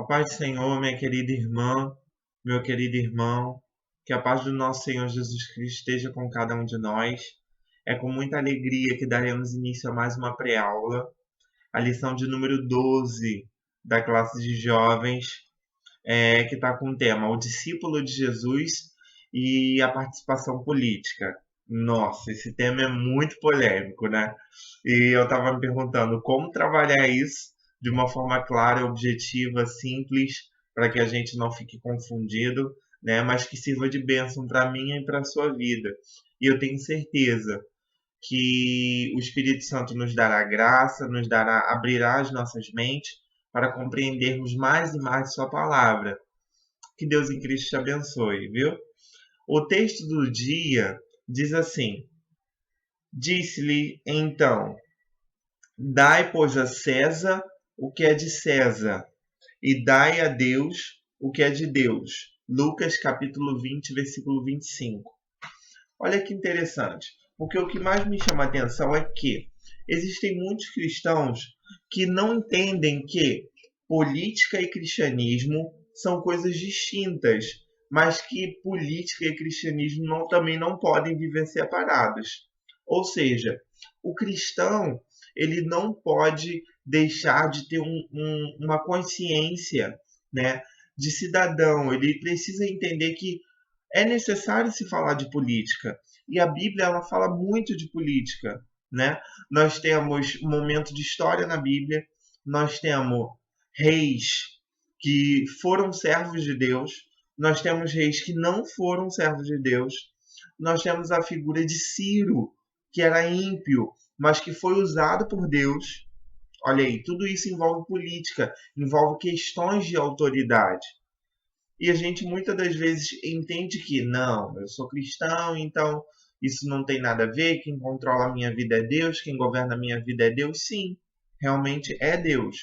paz do Senhor, minha querida irmã, meu querido irmão, que a paz do nosso Senhor Jesus Cristo esteja com cada um de nós. É com muita alegria que daremos início a mais uma pré-aula, a lição de número 12 da classe de jovens, que está com o tema O Discípulo de Jesus e a Participação Política. Nossa, esse tema é muito polêmico, né? E eu estava me perguntando como trabalhar isso de uma forma clara, objetiva, simples, para que a gente não fique confundido, né? Mas que sirva de bênção para mim e para a sua vida. E eu tenho certeza que o Espírito Santo nos dará graça, abrirá as nossas mentes para compreendermos mais e mais de sua palavra. Que Deus em Cristo te abençoe, viu? O texto do dia diz assim: Disse-lhe então: Dai, pois, a César o que é de César, e dai a Deus o que é de Deus. Lucas capítulo 20, versículo 25. Olha que interessante, porque o que mais me chama a atenção é que existem muitos cristãos que não entendem que política e cristianismo são coisas distintas, mas que política e cristianismo também não podem viver separados. Ou seja, o cristão ele não pode deixar de ter uma consciência, né, de cidadão. Ele precisa entender que é necessário se falar de política. E a Bíblia ela fala muito de política, né? Nós temos um momento de história na Bíblia, nós temos reis que foram servos de Deus, nós temos reis que não foram servos de Deus, nós temos a figura de Ciro, que era ímpio, mas que foi usado por Deus. Olha aí, tudo isso envolve política, envolve questões de autoridade. E a gente muitas das vezes entende que não, eu sou cristão, então isso não tem nada a ver, quem controla a minha vida é Deus, quem governa a minha vida é Deus. Sim, realmente é Deus.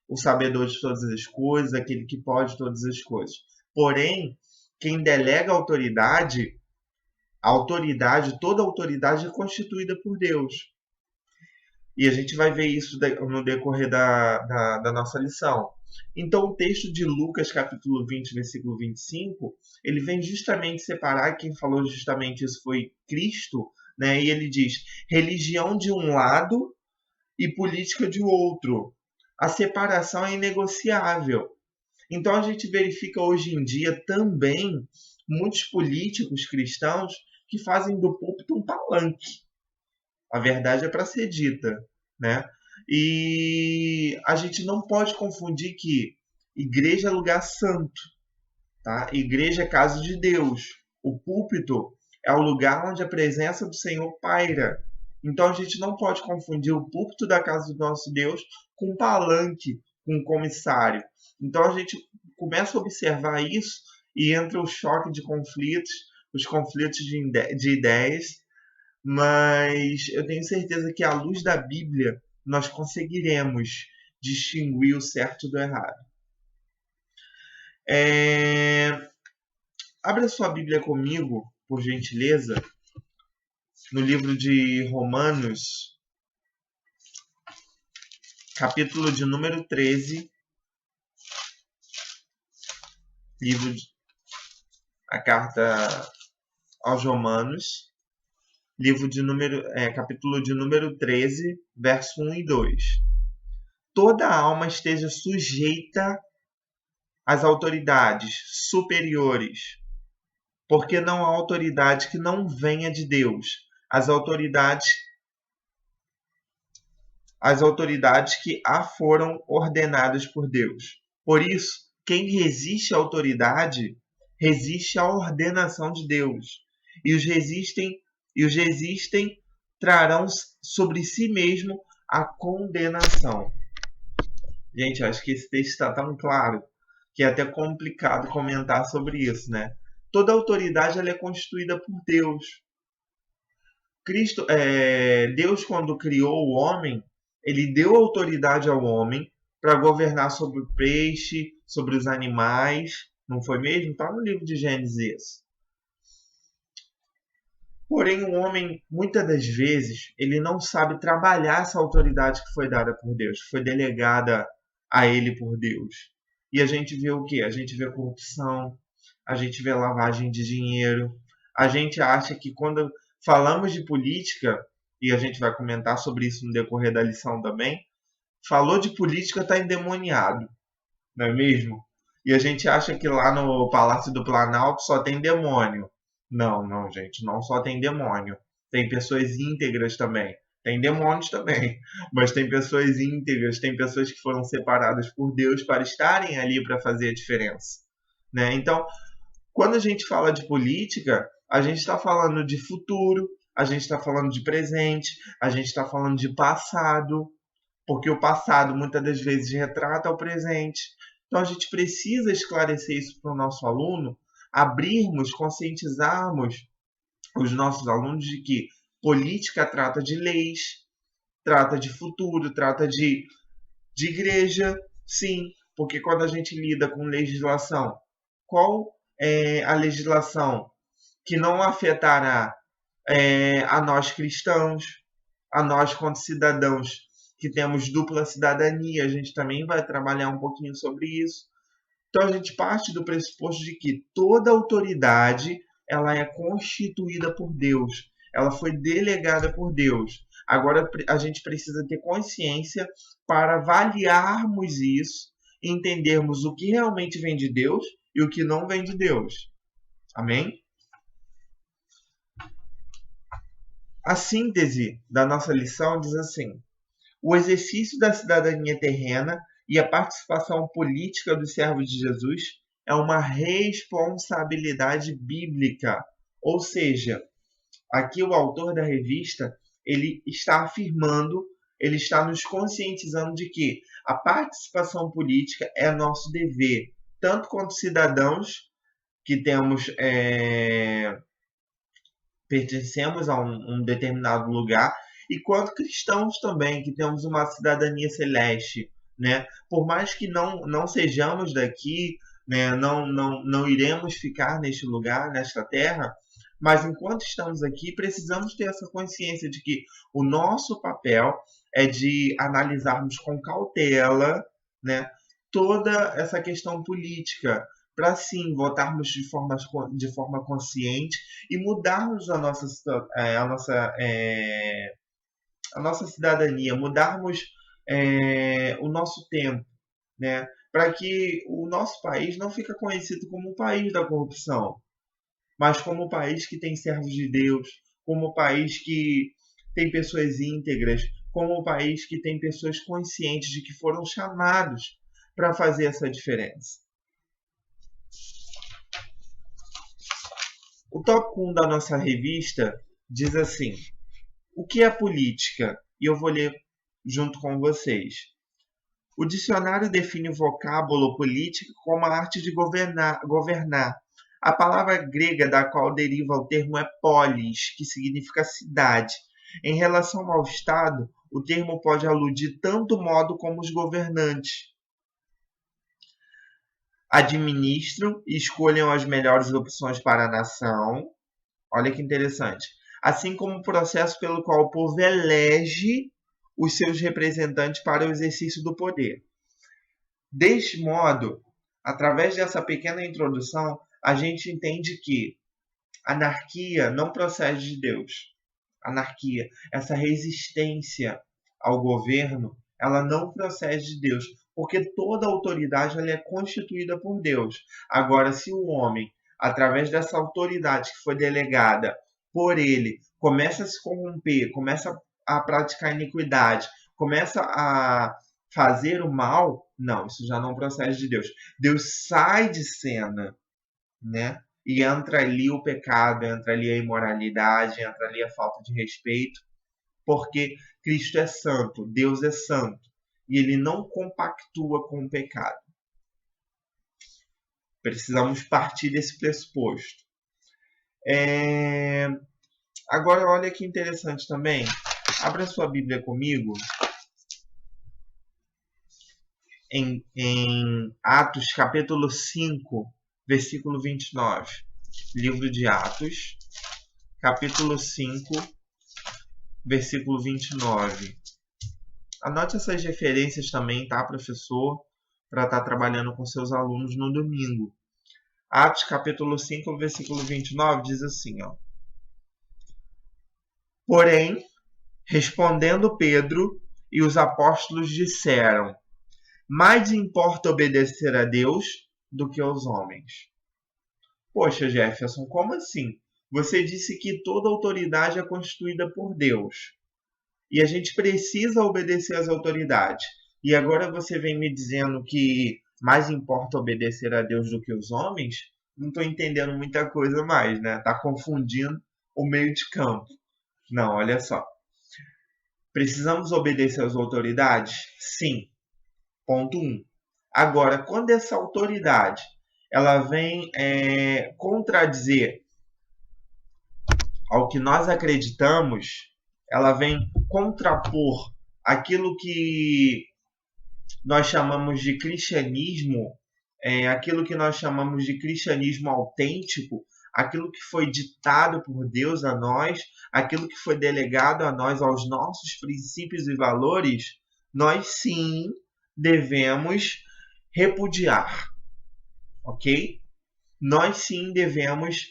O sabedor de todas as coisas, aquele que pode todas as coisas. Porém, quem delega toda autoridade é constituída por Deus. E a gente vai ver isso no decorrer da nossa lição. Então, o texto de Lucas, capítulo 20, versículo 25, ele vem justamente separar, quem falou justamente isso foi Cristo, né? E ele diz, religião de um lado e política de outro. A separação é inegociável. Então, a gente verifica hoje em dia também muitos políticos cristãos que fazem do púlpito um palanque. A verdade é para ser dita, né? E a gente não pode confundir que igreja é lugar santo, tá? Igreja é casa de Deus. O púlpito é o lugar onde a presença do Senhor paira. Então a gente não pode confundir o púlpito da casa do nosso Deus com um palanque, com um comissário. Então a gente começa a observar isso e entra o choque de conflitos, os conflitos de ideias, mas eu tenho certeza que à luz da Bíblia nós conseguiremos distinguir o certo do errado. Abra sua Bíblia comigo, por gentileza, no livro de Romanos, capítulo de número 13, a carta aos Romanos, capítulo de número 13, verso 1 e 2. Toda alma esteja sujeita às autoridades superiores, porque não há autoridade que não venha de Deus. As autoridades que foram ordenadas por Deus. Por isso, quem resiste à autoridade, resiste à ordenação de Deus. E os resistem trarão sobre si mesmo a condenação. Gente, acho que esse texto está tão claro que é até complicado comentar sobre isso, né? Toda autoridade ela é constituída por Deus. Deus, quando criou o homem, ele deu autoridade ao homem para governar sobre o peixe, sobre os animais. Não foi mesmo? Está no livro de Gênesis. Porém, o homem, muitas das vezes, ele não sabe trabalhar essa autoridade que foi dada por Deus, que foi delegada a ele por Deus. E a gente vê o quê? A gente vê corrupção, a gente vê lavagem de dinheiro. A gente acha que quando falamos de política, e a gente vai comentar sobre isso no decorrer da lição também, falou de política está endemoniado, não é mesmo? E a gente acha que lá no Palácio do Planalto só tem demônio. Não, não, gente, não só tem demônio. Tem pessoas íntegras também. Tem demônios também, mas tem pessoas íntegras, tem pessoas que foram separadas por Deus para estarem ali para fazer a diferença, né? Então, quando a gente fala de política, a gente está falando de futuro, a gente está falando de presente, a gente está falando de passado, porque o passado muitas das vezes retrata o presente. Então a gente precisa esclarecer isso para o nosso aluno, abrirmos, conscientizarmos os nossos alunos de que política trata de leis, trata de futuro, trata de igreja, sim, porque quando a gente lida com legislação, qual é a legislação que não afetará a nós cristãos, a nós quanto cidadãos que temos dupla cidadania, a gente também vai trabalhar um pouquinho sobre isso. Então a gente parte do pressuposto de que toda autoridade ela é constituída por Deus, ela foi delegada por Deus. Agora a gente precisa ter consciência para avaliarmos isso, entendermos o que realmente vem de Deus e o que não vem de Deus. Amém? A síntese da nossa lição diz assim: o exercício da cidadania terrena e a participação política dos servos de Jesus é uma responsabilidade bíblica. Ou seja, aqui o autor da revista ele está afirmando, ele está nos conscientizando de que a participação política é nosso dever, tanto quanto cidadãos que temos pertencemos a um determinado lugar, e quanto cristãos também, que temos uma cidadania celeste, né? Por mais que não sejamos daqui, né? Não iremos ficar neste lugar, nesta terra, mas enquanto estamos aqui, precisamos ter essa consciência de que o nosso papel é de analisarmos com cautela, né? Toda essa questão política, para sim votarmos de forma consciente e mudarmos a nossa cidadania, mudarmos o nosso tempo, né? Para que o nosso país não fique conhecido como um país da corrupção, mas como um país que tem servos de Deus, como um país que tem pessoas íntegras, como um país que tem pessoas conscientes de que foram chamados para fazer essa diferença. O tópico 1 da nossa revista diz assim: o que é política? E eu vou ler junto com vocês. O dicionário define o vocábulo política como a arte de governar. A palavra grega da qual deriva o termo é polis, que significa cidade. Em relação ao Estado, o termo pode aludir tanto o modo como os governantes administram e escolham as melhores opções para a nação. Olha que interessante. Assim como o processo pelo qual o povo elege os seus representantes para o exercício do poder. Deste modo, através dessa pequena introdução, a gente entende que anarquia não procede de Deus. Anarquia, essa resistência ao governo, ela não procede de Deus, porque toda autoridade ela é constituída por Deus. Agora, se o homem, através dessa autoridade que foi delegada por ele, começa a se corromper, começa a praticar iniquidade, começa a fazer o mal, não, isso já não procede de Deus. Deus sai de cena, né? E entra ali o pecado, entra ali a imoralidade, entra ali a falta de respeito, porque Cristo é santo, Deus é santo, e ele não compactua com o pecado. Precisamos partir desse pressuposto. Agora, olha que interessante também. Abra sua Bíblia comigo em Atos, capítulo 5, versículo 29. Livro de Atos, capítulo 5, versículo 29. Anote essas referências também, tá, professor? para estar trabalhando com seus alunos no domingo. Atos capítulo 5, versículo 29 diz assim, ó. Porém, respondendo Pedro e os apóstolos disseram: mais importa obedecer a Deus do que aos homens. Poxa, Jefferson, como assim? Você disse que toda autoridade é constituída por Deus. E a gente precisa obedecer às autoridades. E agora você vem me dizendo que mais importa obedecer a Deus do que os homens? Não estou entendendo muita coisa mais, né? Tá confundindo o meio de campo. Não, olha só. Precisamos obedecer às autoridades? Sim. Ponto 1. Agora, quando essa autoridade ela vem contradizer ao que nós acreditamos, ela vem contrapor aquilo que nós chamamos de cristianismo, aquilo que nós chamamos de cristianismo autêntico, aquilo que foi ditado por Deus a nós, aquilo que foi delegado a nós, aos nossos princípios e valores, nós sim devemos repudiar, ok? Nós sim devemos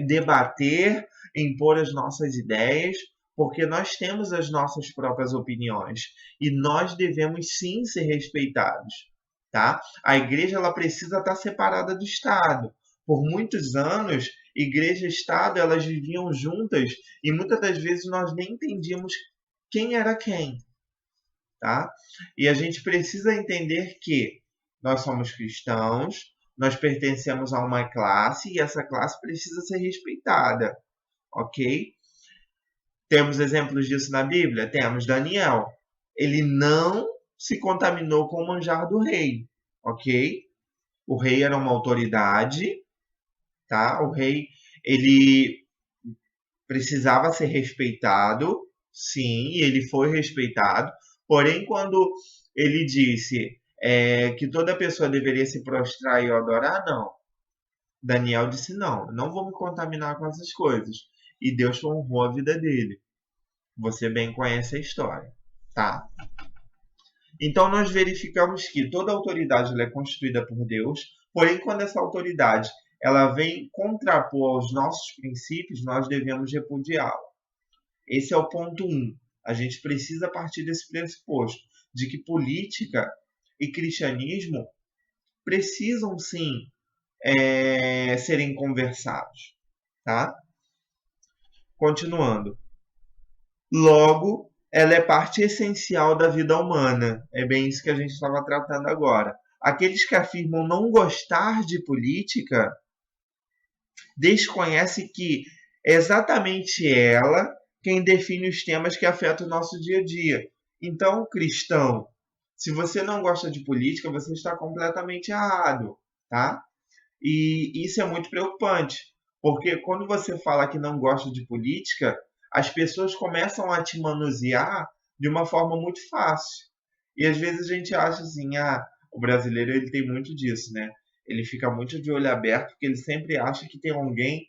debater, impor as nossas ideias, porque nós temos as nossas próprias opiniões e nós devemos sim ser respeitados, tá? A igreja ela precisa estar separada do Estado. Por muitos anos, igreja e Estado elas viviam juntas e muitas das vezes nós nem entendíamos quem era quem, tá? E a gente precisa entender que nós somos cristãos, nós pertencemos a uma classe e essa classe precisa ser respeitada, ok? Temos exemplos disso na Bíblia? Temos Daniel. Ele não se contaminou com o manjar do rei, ok? O rei era uma autoridade, tá? O rei, ele precisava ser respeitado, sim, e ele foi respeitado. Porém, quando ele disse que toda pessoa deveria se prostrar e adorar, não. Daniel disse, não vou me contaminar com essas coisas. E Deus honrou a vida dele. Você bem conhece a história, tá? Então, nós verificamos que toda autoridade ela é constituída por Deus, porém, quando essa autoridade ela vem contrapor aos nossos princípios, nós devemos repudiá-la. Esse é o ponto 1. A gente precisa partir desse pressuposto, de que política e cristianismo precisam, sim, serem conversados, tá? Continuando. Logo, ela é parte essencial da vida humana. É bem isso que a gente estava tratando agora. Aqueles que afirmam não gostar de política desconhecem que é exatamente ela quem define os temas que afetam o nosso dia a dia. Então, cristão, se você não gosta de política, você está completamente errado, tá? E isso é muito preocupante, porque quando você fala que não gosta de política, as pessoas começam a te manusear de uma forma muito fácil. E às vezes a gente acha assim, o brasileiro ele tem muito disso, né? Ele fica muito de olho aberto porque ele sempre acha que tem alguém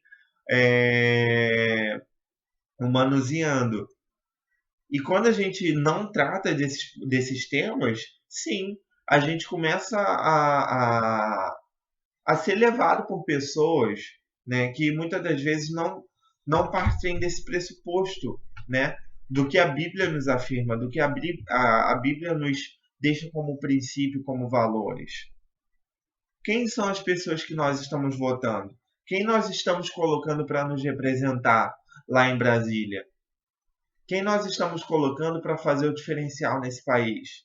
o manuseando. E quando a gente não trata desses temas, sim, a gente começa a ser levado por pessoas, né, que muitas das vezes não partem desse pressuposto, né, do que a Bíblia nos afirma, do que a Bíblia nos deixa como princípio, como valores. Quem são as pessoas que nós estamos votando? Quem nós estamos colocando para nos representar lá em Brasília? Quem nós estamos colocando para fazer o diferencial nesse país?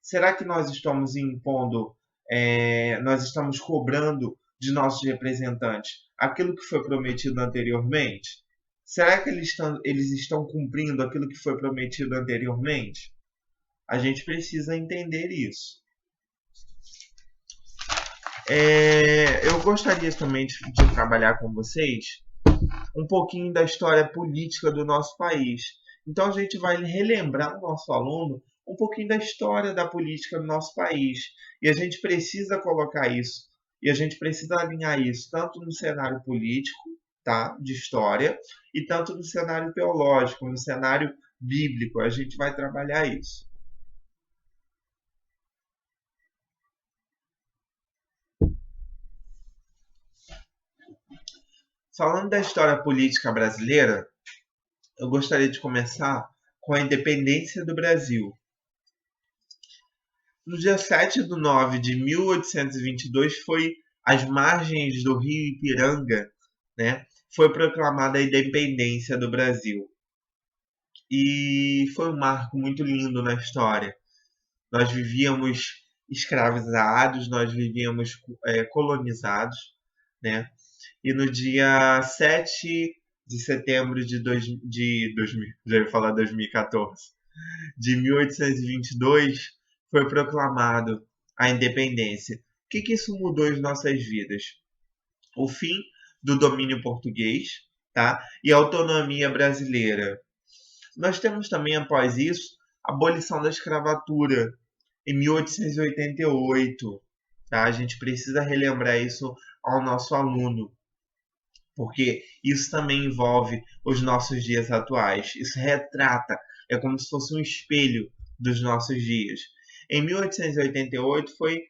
Será que nós estamos impondo, nós estamos cobrando de nossos representantes aquilo que foi prometido anteriormente? Será que eles estão cumprindo aquilo que foi prometido anteriormente? A gente precisa entender isso. Eu gostaria também de trabalhar com vocês um pouquinho da história política do nosso país. Então, a gente vai relembrar o nosso aluno um pouquinho da história da política do nosso país. E a gente precisa colocar isso, e a gente precisa alinhar isso tanto no cenário político, tá, de história, e tanto no cenário teológico, no cenário bíblico. A gente vai trabalhar isso. Falando da história política brasileira, eu gostaria de começar com a independência do Brasil. No dia 7 de 9 de 1822 foi às margens do rio Ipiranga, né, foi proclamada a independência do Brasil. E foi um marco muito lindo na história. Nós vivíamos escravizados, nós vivíamos colonizados, né? E no dia 7 de setembro já ia falar 2014, de 1822, foi proclamado a independência. O que isso mudou em nossas vidas? O fim do domínio português, tá? E a autonomia brasileira. Nós temos também, após isso, a abolição da escravatura, em 1888. Tá? A gente precisa relembrar isso ao nosso aluno, porque isso também envolve os nossos dias atuais. Isso retrata, é como se fosse um espelho dos nossos dias. Em 1888 foi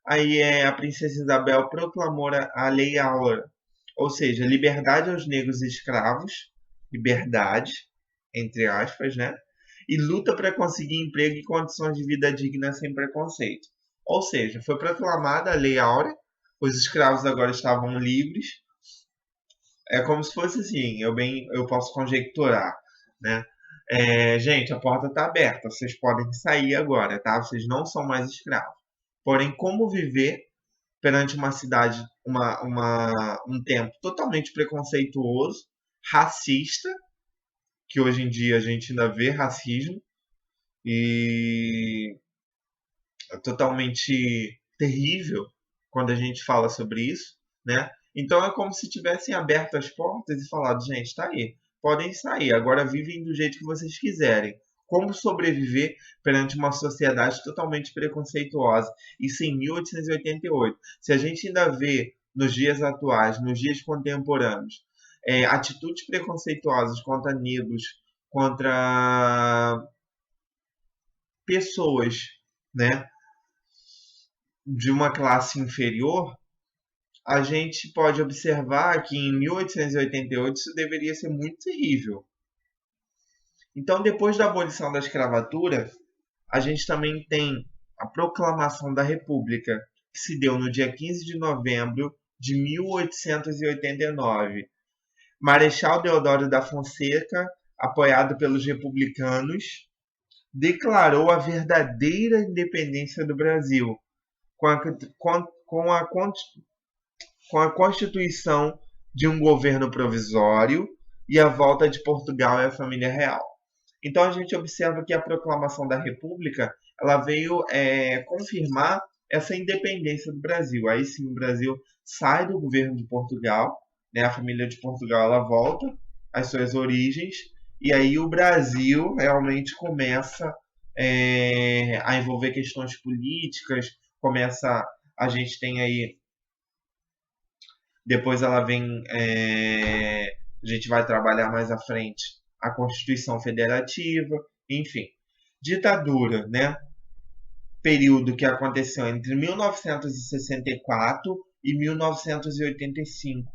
a princesa Isabel proclamou a Lei Áurea, ou seja, liberdade aos negros escravos, liberdade, entre aspas, né? E luta para conseguir emprego e condições de vida dignas sem preconceito. Ou seja, foi proclamada a Lei Áurea, os escravos agora estavam livres. É como se fosse assim, eu posso conjecturar, né? Gente, a porta está aberta, vocês podem sair agora, tá? Vocês não são mais escravos. Porém, como viver perante uma cidade, um tempo totalmente preconceituoso, racista, que hoje em dia a gente ainda vê racismo, e é totalmente terrível quando a gente fala sobre isso, né? Então é como se tivessem aberto as portas e falado, gente, tá aí, podem sair, agora vivem do jeito que vocês quiserem. Como sobreviver perante uma sociedade totalmente preconceituosa? Isso em 1888. Se a gente ainda vê nos dias atuais, nos dias contemporâneos, atitudes preconceituosas contra negros, contra pessoas, né, de uma classe inferior, a gente pode observar que em 1888 isso deveria ser muito terrível. Então, depois da abolição da escravatura, a gente também tem a proclamação da República, que se deu no dia 15 de novembro de 1889. Marechal Deodoro da Fonseca, apoiado pelos republicanos, declarou a verdadeira independência do Brasil, com a, com a com a constituição de um governo provisório e a volta de Portugal e a família real. Então a gente observa que a proclamação da República ela veio confirmar essa independência do Brasil. Aí sim o Brasil sai do governo de Portugal, né? A família de Portugal ela volta às suas origens e aí o Brasil realmente começa a envolver questões políticas, começa a gente tem aí depois ela vem. A gente vai trabalhar mais à frente a Constituição Federativa, enfim. Ditadura, né? Período que aconteceu entre 1964 e 1985.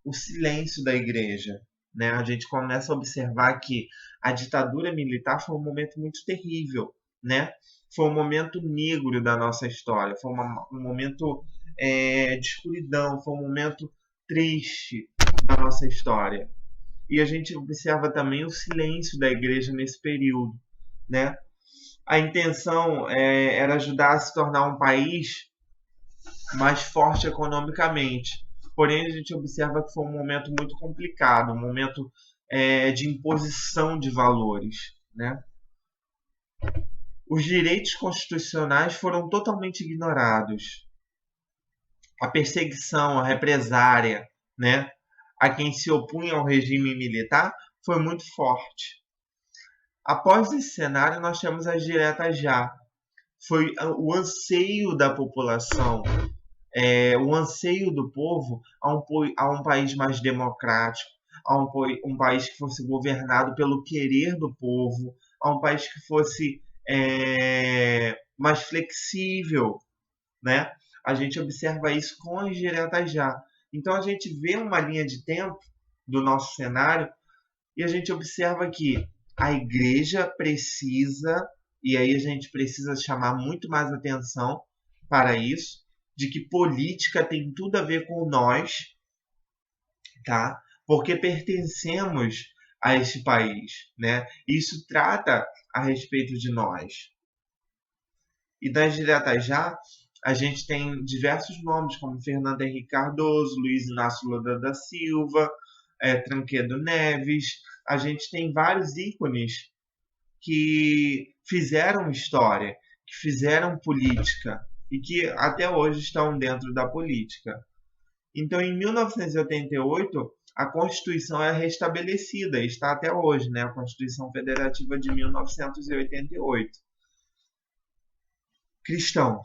O silêncio da igreja. Né? A gente começa a observar que a ditadura militar foi um momento muito terrível. Né? Foi um momento negro da nossa história. Foi um momento de escuridão, foi um momento triste da nossa história. E a gente observa também o silêncio da igreja nesse período, né? A intenção era ajudar a se tornar um país mais forte economicamente. Porém, a gente observa que foi um momento muito complicado, um momento de imposição de valores, né? Os direitos constitucionais foram totalmente ignorados. A perseguição, a represária, né, a quem se opunha ao regime militar foi muito forte. Após esse cenário, nós temos as diretas já. Foi o anseio da população, o anseio do povo a um país mais democrático, a um país que fosse governado pelo querer do povo, a um país que fosse mais flexível, né? A gente observa isso com as diretas já. Então a gente vê uma linha de tempo do nosso cenário e a gente observa que a igreja precisa, e aí a gente precisa chamar muito mais atenção para isso, de que política tem tudo a ver com nós, tá? Porque pertencemos a este país, né? Isso trata a respeito de nós. E das diretas já, a gente tem diversos nomes, como Fernando Henrique Cardoso, Luiz Inácio Lula da Silva, Tranquedo Neves. A gente tem vários ícones que fizeram história, que fizeram política e que até hoje estão dentro da política. Então, em 1988, a Constituição é restabelecida, e está até hoje, né? A Constituição Federativa de 1988. Cristão,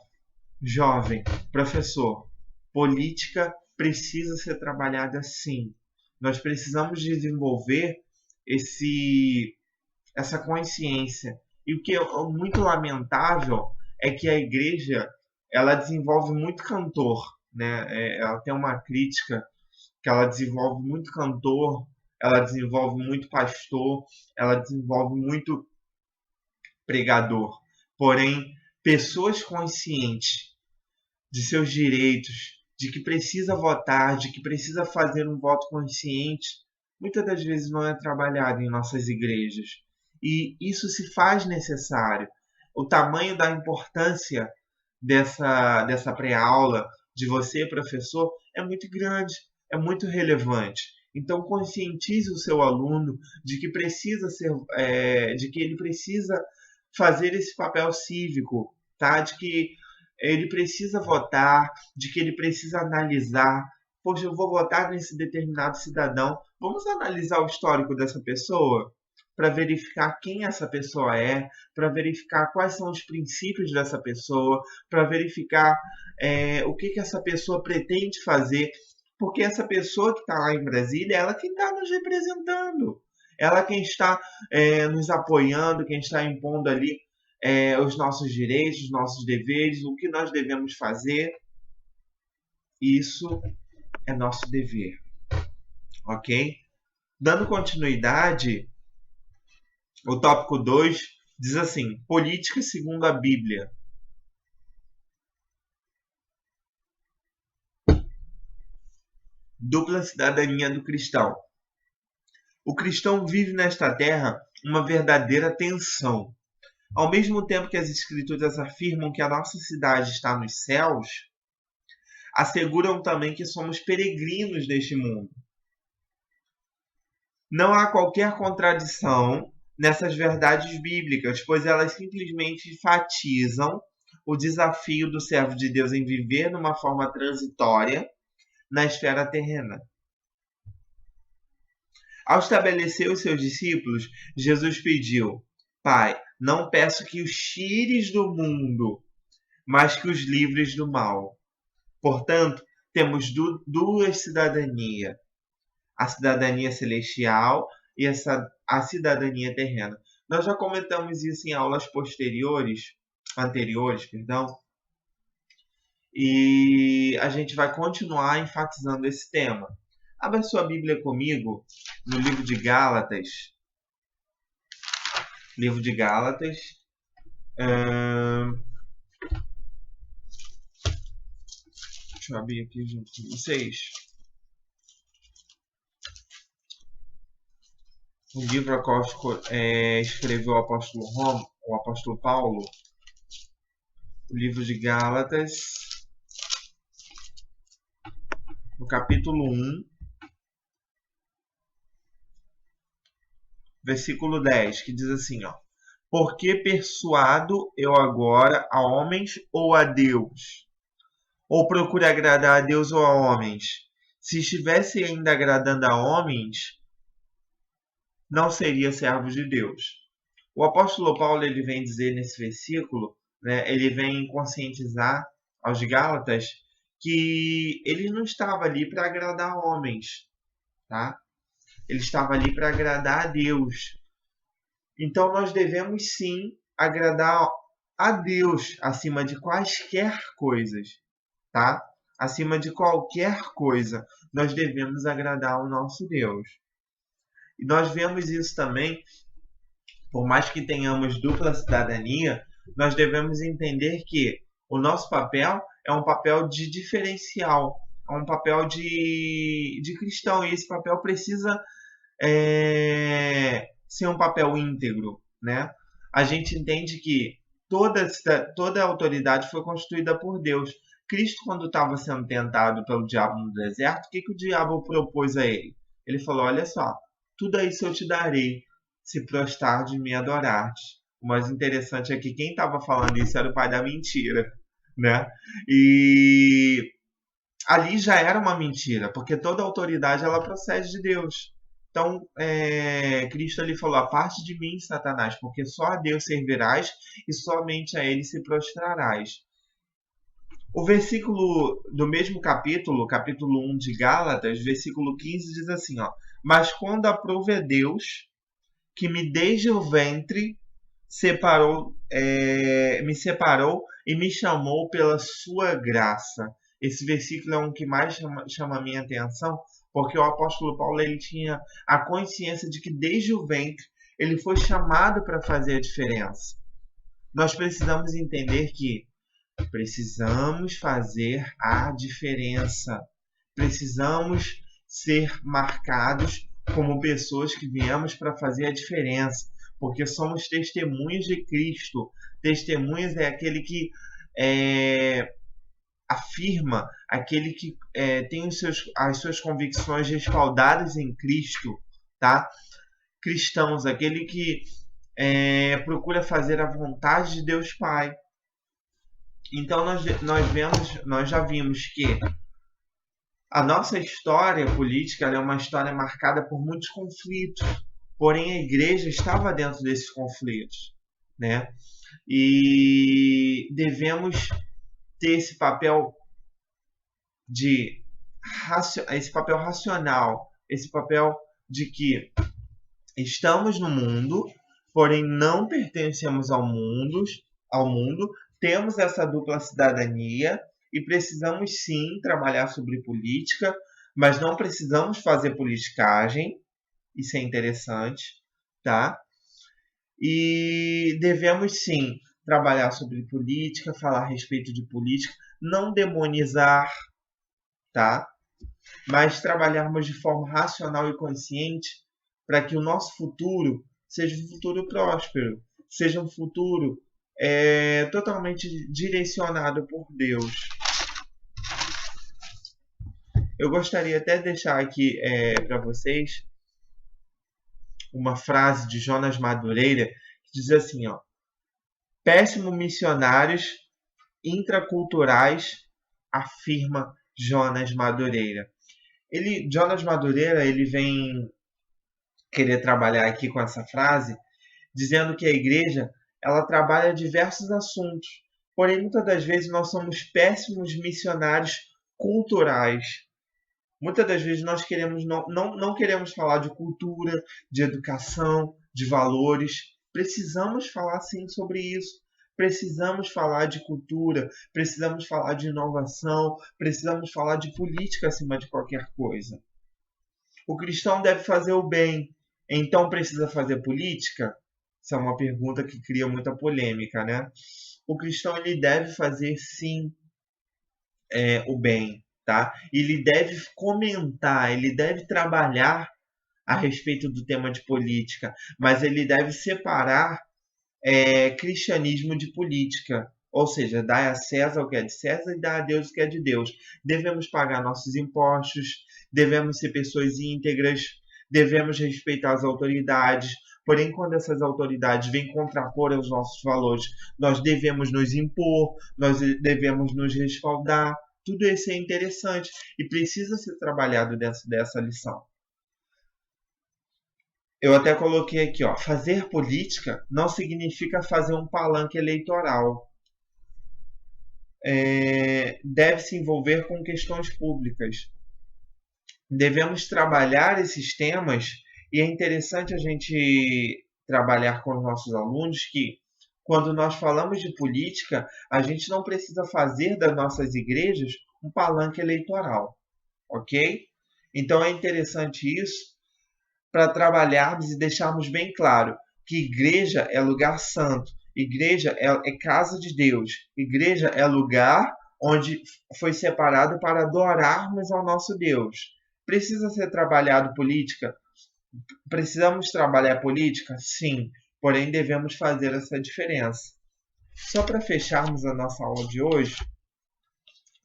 jovem, professor, política precisa ser trabalhada sim. Nós precisamos desenvolver essa consciência. E o que é muito lamentável é que a igreja ela desenvolve muito cantor, né? Ela tem uma crítica que ela desenvolve muito cantor, ela desenvolve muito pastor, ela desenvolve muito pregador. Porém, pessoas conscientes de seus direitos, de que precisa votar, de que precisa fazer um voto consciente, muitas das vezes não é trabalhado em nossas igrejas. E isso se faz necessário. O tamanho da importância dessa pré-aula, de você, professor, é muito grande, é muito relevante. Então, conscientize o seu aluno de que de que ele precisa fazer esse papel cívico, tá? De que ele precisa votar, de que ele precisa analisar. Poxa, eu vou votar nesse determinado cidadão. Vamos analisar o histórico dessa pessoa para verificar quem essa pessoa é, para verificar quais são os princípios dessa pessoa, para verificar o que essa pessoa pretende fazer, porque essa pessoa que está lá em Brasília, ela que está nos representando, ela quem está nos apoiando, quem está impondo ali os nossos direitos, os nossos deveres, o que nós devemos fazer. Isso é nosso dever, ok? Dando continuidade, o tópico 2 diz assim: política segundo a Bíblia. Dupla cidadania do cristão. O cristão vive nesta terra uma verdadeira tensão. Ao mesmo tempo que as escrituras afirmam que a nossa cidade está nos céus, asseguram também que somos peregrinos neste mundo. Não há qualquer contradição nessas verdades bíblicas, pois elas simplesmente enfatizam o desafio do servo de Deus em viver numa forma transitória na esfera terrena. Ao estabelecer os seus discípulos, Jesus pediu: Pai, não peço que os tires do mundo, mas que os livres do mal. Portanto, temos duas cidadanias: a cidadania celestial e a cidadania terrena. Nós já comentamos isso em aulas anteriores, e a gente vai continuar enfatizando esse tema. Abra sua Bíblia comigo no livro de Gálatas. Livro de Gálatas. Deixa eu abrir aqui junto com vocês. O livro a qual escreveu o apóstolo Paulo. O livro de Gálatas, no capítulo 1, versículo 10, que diz assim, ó: Porque persuado eu agora a homens ou a Deus? Ou procuro agradar a Deus ou a homens? Se estivesse ainda agradando a homens, não seria servo de Deus. O apóstolo Paulo ele vem dizer nesse versículo, né, ele vem conscientizar aos Gálatas que ele não estava ali para agradar homens, tá? Ele estava ali para agradar a Deus. Então nós devemos sim agradar a Deus acima de quaisquer coisas, tá? acima de qualquer coisa, nós devemos agradar ao nosso Deus. E nós vemos isso também, por mais que tenhamos dupla cidadania, nós devemos entender que o nosso papel é um papel de diferencial, é um papel de cristão, e esse papel precisa ser um papel íntegro, né? A gente entende que toda a autoridade foi constituída por Deus. Cristo, quando estava sendo tentado pelo diabo no deserto, o que o diabo propôs a ele? Ele falou: olha só, tudo isso eu te darei, se prostrar de me adorares. O mais interessante é que quem estava falando isso era o pai da mentira, né? E ali já era uma mentira, porque toda autoridade ela procede de Deus. Então, Cristo ali falou: aparte de mim, Satanás, porque só a Deus servirás e somente a ele se prostrarás. O versículo do mesmo capítulo, capítulo 1 de Gálatas, versículo 15, diz assim, ó: mas quando aprove Deus, que me desde o ventre me separou e me chamou pela sua graça. Esse versículo é um que mais chama a minha atenção, porque o apóstolo Paulo ele tinha a consciência de que desde o ventre ele foi chamado para fazer a diferença. Nós precisamos entender que precisamos fazer a diferença. Precisamos ser marcados como pessoas que viemos para fazer a diferença, porque somos testemunhas de Cristo. Testemunhas é aquele que afirma, aquele que tem as suas convicções respaldadas em Cristo, tá? Cristãos, aquele que procura fazer a vontade de Deus Pai. Então nós já vimos que a nossa história política é uma história marcada por muitos conflitos, porém a igreja estava dentro desses conflitos, né? E devemos ter esse papel racional, esse papel de que estamos no mundo, porém não pertencemos ao mundo, temos essa dupla cidadania e precisamos sim trabalhar sobre política, mas não precisamos fazer politicagem, isso é interessante, tá? E devemos sim trabalhar sobre política, falar a respeito de política, não demonizar, tá? Mas trabalharmos de forma racional e consciente para que o nosso futuro seja um futuro próspero, seja um futuro totalmente direcionado por Deus. Eu gostaria até de deixar aqui para vocês uma frase de Jonas Madureira que diz assim, ó: péssimo missionários intraculturais, afirma Jonas Madureira. Jonas Madureira ele vem querer trabalhar aqui com essa frase, dizendo que a igreja ela trabalha diversos assuntos, porém muitas das vezes nós somos péssimos missionários culturais. Muitas das vezes nós não queremos falar de cultura, de educação, de valores. Precisamos falar sim sobre isso. Precisamos falar de cultura, precisamos falar de inovação, precisamos falar de política acima de qualquer coisa. O cristão deve fazer o bem, então precisa fazer política? Essa é uma pergunta que cria muita polêmica, né? O cristão ele deve fazer sim o bem, tá? Ele deve comentar, ele deve trabalhar a respeito do tema de política, mas ele deve separar cristianismo de política, ou seja, dar a César o que é de César e dar a Deus o que é de Deus. Devemos pagar nossos impostos, devemos ser pessoas íntegras, devemos respeitar as autoridades, porém quando essas autoridades vêm contrapor os nossos valores, nós devemos nos impor, nós devemos nos respaldar. Tudo isso é interessante e precisa ser trabalhado dentro dessa lição. Eu até coloquei aqui, ó, fazer política não significa fazer um palanque eleitoral. Deve se envolver com questões públicas. Devemos trabalhar esses temas e é interessante a gente trabalhar com os nossos alunos que quando nós falamos de política, a gente não precisa fazer das nossas igrejas um palanque eleitoral, ok? Então é interessante isso para trabalharmos e deixarmos bem claro que igreja é lugar santo, igreja é casa de Deus, igreja é lugar onde foi separado para adorarmos ao nosso Deus. Precisa ser trabalhado política? Precisamos trabalhar política? Sim, porém devemos fazer essa diferença. Só para fecharmos a nossa aula de hoje,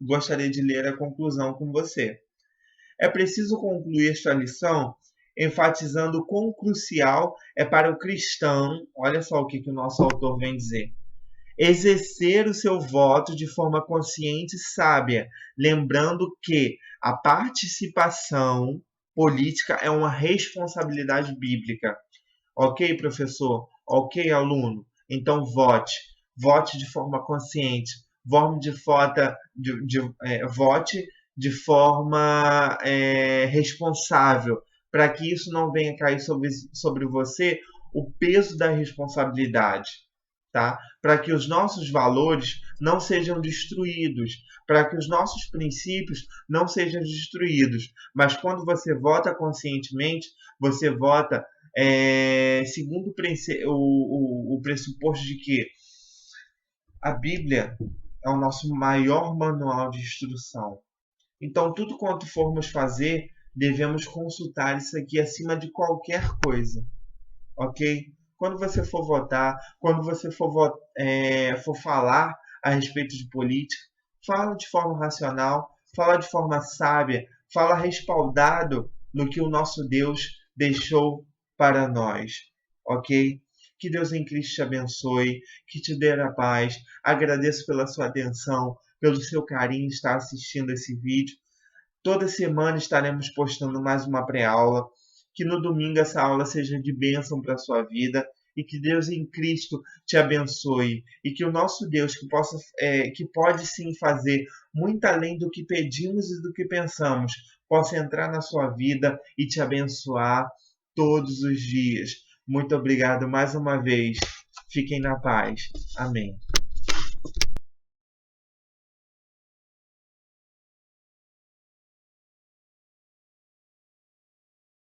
gostaria de ler a conclusão com você. É preciso concluir esta lição enfatizando o quão crucial é para o cristão, olha só o que o nosso autor vem dizer, exercer o seu voto de forma consciente e sábia, lembrando que a participação política é uma responsabilidade bíblica. Ok, professor? Ok, aluno? Então vote. Vote de forma consciente. Vote de forma responsável, para que isso não venha cair sobre você o peso da responsabilidade. Tá? Para que os nossos valores não sejam destruídos, para que os nossos princípios não sejam destruídos. Mas quando você vota conscientemente, você vota segundo o pressuposto de que a Bíblia é o nosso maior manual de instrução. Então, tudo quanto formos fazer, devemos consultar isso aqui acima de qualquer coisa, ok? Quando você for votar, quando você for falar a respeito de política, fala de forma racional, fala de forma sábia, fala respaldado no que o nosso Deus deixou para nós, ok? Que Deus em Cristo te abençoe, que te dê a paz. Agradeço pela sua atenção, pelo seu carinho em estar assistindo esse vídeo. Toda semana estaremos postando mais uma pré-aula. Que no domingo essa aula seja de bênção para a sua vida e que Deus em Cristo te abençoe e que o nosso Deus que pode sim fazer muito além do que pedimos e do que pensamos, possa entrar na sua vida e te abençoar todos os dias. Muito obrigado mais uma vez. Fiquem na paz. Amém.